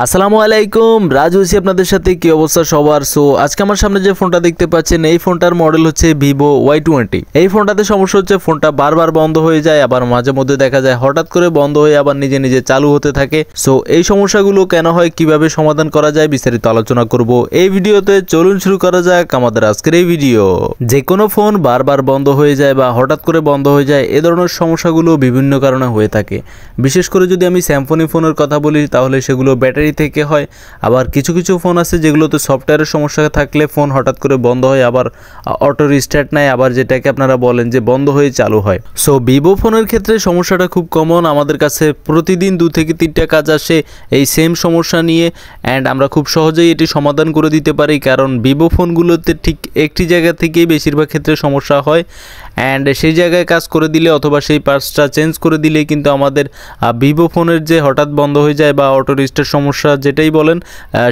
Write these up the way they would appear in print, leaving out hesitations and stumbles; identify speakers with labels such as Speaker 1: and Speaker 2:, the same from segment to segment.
Speaker 1: আসসালামু আলাইকুম, রাজু আছি আপনাদের সাথে। কি অবস্থা সবার? সো আজকে আমার সামনে যে ফোনটা দেখতে পাচ্ছেন এই ফোনটার মডেল হচ্ছে ভিভো Y20। এই ফোনটাতে সমস্যা হচ্ছে ফোনটা বারবার বন্ধ হয়ে যায়, আবার মাঝে মধ্যে দেখা যায় হঠাৎ করে বন্ধ হয়ে আবার নিজে নিজে চালু হতে থাকে। সো এই সমস্যাগুলো কেন হয়, কিভাবে সমাধান করা যায় বিস্তারিত আলোচনা করব এই ভিডিওতে। চলুন শুরু করা যাক আমাদের আজকের এই ভিডিও। যে কোনো ফোন বারবার বন্ধ হয়ে যায় বা হঠাৎ করে বন্ধ হয়ে যায়, এ ধরনের সমস্যাগুলো বিভিন্ন কারণে হয়ে থাকে। বিশেষ করে যদি আমি স্যামসাং ফোনের কথা বলি তাহলে সেগুলো ব্যাটারি থেকে হয়। আবার কিছু কিছু ফোন আছে যেগুলোতে সফটওয়্যারের সমস্যা থাকলে ফোন হঠাৎ করে বন্ধ হয়, আবার অটো রিস্টার্ট নেয়, আবার যেটাকে আপনারা বলেন যে বন্ধ হয়ে চালু হয়। সো ভিভো ফোনের ক্ষেত্রে সমস্যাটা খুব কমন। আমাদের কাছে প্রতিদিন 2 থেকে 3টা কাজ আসে এই সেম সমস্যা নিয়ে, অ্যান্ড আমরা খুব সহজেই এটি সমাধান করে দিতে পারি। কারণ ভিভো ফোনগুলোতে ঠিক একটি জায়গা থেকেই বেশিরভাগ ক্ষেত্রে সমস্যা হয়, অ্যান্ড সেই জায়গায় কাজ করে দিলে অথবা সেই পার্টসটা চেঞ্জ করে দিলে কিন্তু আমাদের ভিভো ফোনের যে হঠাৎ বন্ধ হয়ে যায় বা অটো রিস্টার্ট সমস্যা যেটাই বলেন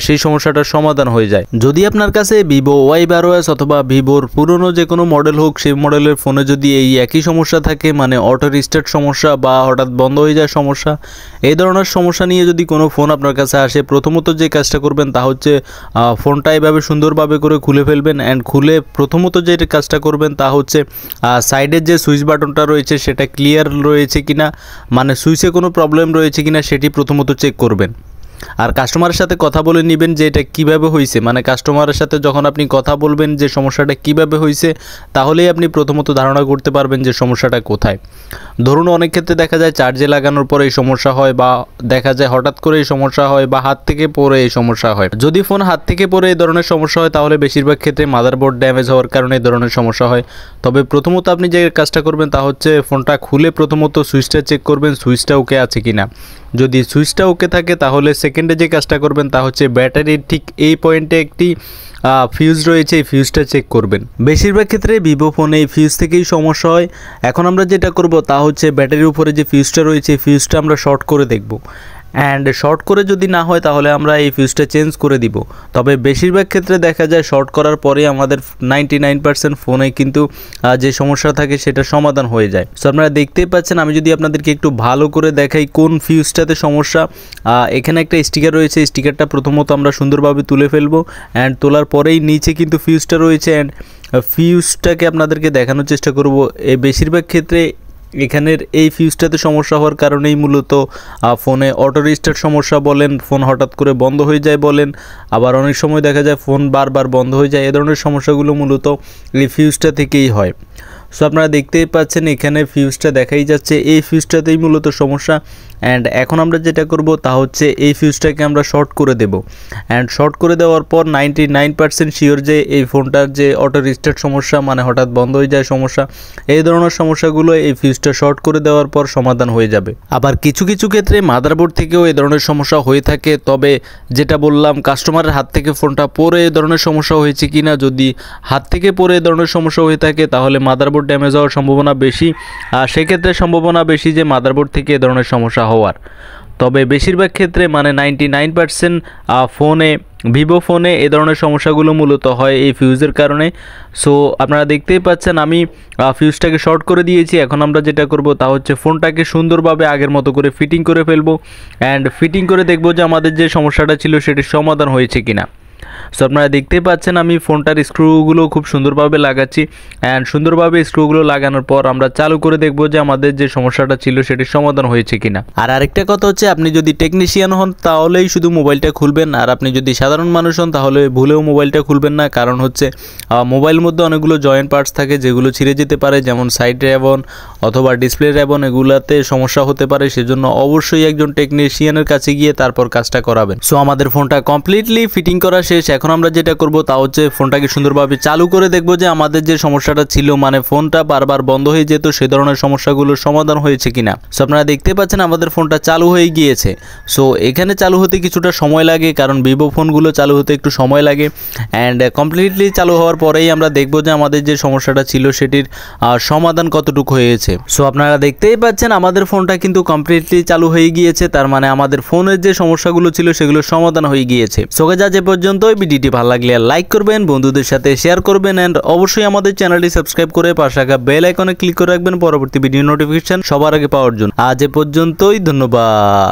Speaker 1: সেই সমস্যাটার সমাধান হয়ে যায়। যদি আপনার কাছে ভিভো Y12s অথবা ভিভোর পুরনো যে কোনো মডেল হোক, সেই মডেলের ফোনে যদি এই একই সমস্যা থাকে, মানে অটো রিস্টার্ট সমস্যা বা হঠাৎ বন্ধ হয়ে যায় সমস্যা, এই ধরনের সমস্যা নিয়ে যদি কোনো ফোন আপনার কাছে আসে, প্রথমত যে কাজটা করবেন তা হচ্ছে ফোনটা এভাবে সুন্দরভাবে করে খুলে ফেলবেন। অ্যান্ড খুলে প্রথমত যে কাজটা করবেন তা হচ্ছে সাইডের যে সুইচ বাটনটা রয়েছে সেটা ক্লিয়ার রয়েছে কিনা, মানে সুইচে কোনো প্রবলেম রয়েছে কিনা সেটি প্রথমত চেক করবেন। আর কাস্টমারের সাথে কথা বলে নেবেন যে এটা কীভাবে হয়েছে, মানে কাস্টমারের সাথে যখন আপনি কথা বলবেন যে সমস্যাটা কীভাবে হয়েছে, তাহলেই আপনি প্রথমত ধারণা করতে পারবেন যে সমস্যাটা কোথায়। ধরুন অনেক ক্ষেত্রে দেখা যায় চার্জে লাগানোর পরে এই সমস্যা হয়, বা দেখা যায় হঠাৎ করে এই সমস্যা হয়, বা হাত থেকে পড়ে এই সমস্যা হয়। যদি ফোন হাত থেকে পড়ে এই ধরনের সমস্যা হয় তাহলে বেশিরভাগ ক্ষেত্রে মাদারবোর্ড ড্যামেজ হওয়ার কারণে এই ধরনের সমস্যা হয়। তবে প্রথমত আপনি যে কাজটা করবেন তা হচ্ছে ফোনটা খুলে প্রথমত সুইচটা চেক করবেন, সুইচটা ওকে আছে কিনা। যদি সুইচটা ওকে থাকে তাহলে সেকেন্ডে যে কাজটা করবেন তা হচ্ছে ব্যাটারির ঠিক এই পয়েন্টে একটি ফিউজ রয়েছে, এই ফিউজটা চেক করবেন। বেশিরভাগ ক্ষেত্রে ভিভো ফোনে এই ফিউজ থেকেই সমস্যা হয়। এখন আমরা যেটা করব তা হচ্ছে ব্যাটারির উপরে যে ফিউজটা রয়েছে এই ফিউজটা আমরা শর্ট করে দেখব, অ্যান্ড শর্ট করে যদি না হয় তাহলে আমরা এই ফিউজটা চেঞ্জ করে দিব। তবে বেশিরভাগ ক্ষেত্রে দেখা যায় শর্ট করার পরে আমাদের 99% ফোনে কিন্তু যে সমস্যা থাকে সেটা সমাধান হয়ে যায়। সো আপনারা দেখতেই পাচ্ছেন, আমি যদি আপনাদেরকে একটু ভালো করে দেখাই কোন ফিউজটাতে সমস্যা। এখানে একটা স্টিকার রয়েছে, স্টিকারটা প্রথমত আমরা সুন্দরভাবে তুলে ফেলবো, অ্যান্ড তোলার পরেই নিচে কিন্তু ফিউজটা রয়েছে, অ্যান্ড ফিউজটাকে আপনাদেরকে দেখানোর চেষ্টা করব। বেশিরভাগ ক্ষেত্রে এখানের এই ফিউজটাতে সমস্যা হওয়ার কারণেই মূলত ফোনে অটো রিস্টার্ট সমস্যা বলেন, ফোন হঠাৎ করে বন্ধ হয়ে যায় বলেন, আবার অনেক সময় দেখা যায় ফোন বারবার বন্ধ হয়ে যায়। এ ধরনের সমস্যাগুলো মূলত এই ফিউজটা থেকেই হয়। সো আপনারা দেখতেই পাচ্ছেন এখানে ফিউজটা দেখাই যাচ্ছে, এই ফিউজটাতেই মূলত সমস্যা। অ্যান্ড এখন আমরা যেটা করব তা হচ্ছে এই ফিউজটাকে আমরা শর্ট করে দেব, অ্যান্ড শর্ট করে দেওয়ার পর 99% শিওর যে এই ফোনটার যে অটো রিস্টার্ট সমস্যা, মানে হঠাৎ বন্ধ হয়ে যায় সমস্যা, এই ধরনের সমস্যাগুলো এই ফিউজটা শর্ট করে দেওয়ার পর সমাধান হয়ে যাবে। আবার কিছু কিছু ক্ষেত্রে মাদারবোর্ড থেকেও এই ধরনের সমস্যা হয়ে থাকে। তবে যেটা বললাম, কাস্টমারের হাত থেকে ফোনটা পড়ে এই ধরনের সমস্যা হয়েছে কিনা, যদি হাত থেকে পড়ে এই ধরনের সমস্যা হয়ে থাকে তাহলে মাদারবোর্ড ড্যামেজ হওয়ার সম্ভাবনা বেশি। সেক্ষেত্রে সম্ভাবনা বেশি যে মাদারবোর্ড থেকে এ ধরনের সমস্যা হওয়ার। তবে বেশিরভাগ ক্ষেত্রে মানে 99% ফোনে, ভিভো ফোনে এ ধরনের সমস্যাগুলো মূলত হয় এই ফিউজের কারণে। সো আপনারা দেখতেই পাচ্ছেন আমি ফিউজটাকে শর্ট করে দিয়েছি। এখন আমরা যেটা করব তা হচ্ছে ফোনটাকে সুন্দরভাবে আগের মতো করে ফিটিং করে ফেলবো, অ্যান্ড ফিটিং করে দেখব যে আমাদের যে সমস্যাটা ছিল সেটির সমাধান হয়েছে কিনা। সো আপনারা দেখতেই পাচ্ছেন আমি ফোনটার স্ক্রুগুলো খুব সুন্দরভাবে লাগাচ্ছি, অ্যান্ড সুন্দরভাবে স্ক্রুগুলো লাগানোর পর আমরা চালু করে দেখব যে আমাদের যে সমস্যাটা ছিল সেটির সমাধান হয়েছে কিনা। আর আরেকটা কথা হচ্ছে, আপনি যদি টেকনিশিয়ান হন তাহলেই শুধু মোবাইলটা খুলবেন, আর আপনি যদি সাধারণ মানুষ হন তাহলে ভুলেও মোবাইলটা খুলবেন না। কারণ হচ্ছে মোবাইলের মধ্যে অনেকগুলো জয়েন্ট পার্টস থাকে যেগুলো ছিঁড়ে যেতে পারে, যেমন সাইড রেবন অথবা ডিসপ্লে রেবন, এগুলাতে সমস্যা হতে পারে। সেজন্য অবশ্যই একজন টেকনিশিয়ানের কাছে গিয়ে তারপর কাজটা করাবেন। সো আমাদের ফোনটা কমপ্লিটলি ফিটিং করা শেষ। এখন আমরা যেটা করব তা হচ্ছে ফোনটাকে সুন্দরভাবে চালু করে দেখব যে আমাদের যে সমস্যাটা ছিল, মানে ফোনটা বারবার বন্ধ হয়ে যেত, সে ধরনের সমস্যাগুলোর সমাধান হয়েছে কিনা। সো আপনারা দেখতে পাচ্ছেন আমাদের ফোনটা চালু হয়ে গিয়েছে। সো এখানে চালু হতে কিছুটা সময় লাগে, কারণ ভিভো ফোনগুলো চালু হতে একটু সময় লাগে। অ্যান্ড কমপ্লিটলি চালু হওয়ার পরেই আমরা দেখব যে আমাদের যে সমস্যাটা ছিল সেটির সমাধান কতটুকু হয়েছে। সো আপনারা দেখতেই পাচ্ছেন আমাদের ফোনটা কিন্তু কমপ্লিটলি চালু হয়ে গিয়েছে, তার মানে আমাদের ফোনের যে সমস্যাগুলো ছিল সেগুলোর সমাধান হয়ে গিয়েছে। সো গাইস, আজ পর্যন্ত ভিডিওটি ভালো লাগলে লাইক করবেন, বন্ধুদের সাথে শেয়ার করবেন, এন্ড অবশ্যই আমাদের চ্যানেলটি সাবস্ক্রাইব করে পাশে থাকা বেল আইকনে ক্লিক করে রাখবেন পরবর্তী ভিডিও নোটিফিকেশন সবার আগে পাওয়ার জন্য। আজ এ পর্যন্তই, ধন্যবাদ।